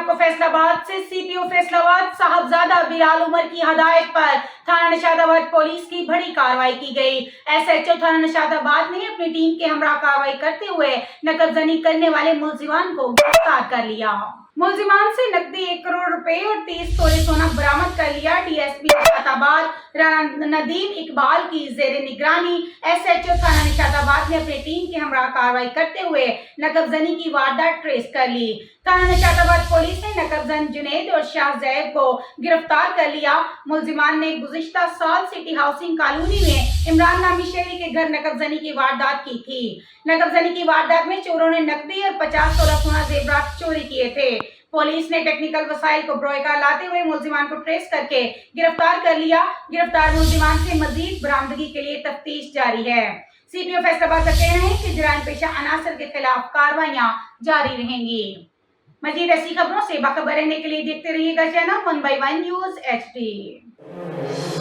को फैसलाबाद से CPO फैसलाबाद साहबजादा बिलाल उमर की हदायत पर थाना निशादाबाद पुलिस की बड़ी कार्रवाई की गई। SHO थाना निशादाबाद ने अपनी टीम के हमरा कार्रवाई करते हुए नकबजनी करने वाले मुलजिमान को गिरफ्तार कर लिया। मुलजिमान से नकदी 1 करोड़ रुपए और 30 तोले सोना बरामद कर लिया। DSP निशादाबाद राना नदीम इकबाल की जेर निगरानी SHO थाना निशादाबाद ने अपनी टीम के हमरा कार्रवाई करते हुए नकबजनी की वारदात ट्रेस कर ली। थाना निशादाबाद पुलिस ने नकबजन जुनैद और शाहजैब को गिरफ्तार कर लिया। मुलजिमान ने गुज़िश्ता साल सिटी हाउसिंग कॉलोनी में इमरान नामी शहरी के घर नकबजनी की वारदात की थी। नकबजनी की वारदात में चोरों ने नकदी और 50 तोला सोना जेवरात चोरी किए थे। पुलिस ने टेक्निकल वसाइल को बरोकार लाते हुए मुलजिमान को ट्रेस करके गिरफ्तार कर लिया। गिरफ्तार मुलजिमान से मजीद बरामदगी के लिए तफ्तीश जारी है। CPO फैसलाबाद का कहना है कि जराइम पेशा अनासर के खिलाफ कार्रवाइयां जारी रहेंगी। मजीद ऐसी खबरों से बाखबर रहने के लिए देखते रहिएगा चैनल 1/1 न्यूज़ HD।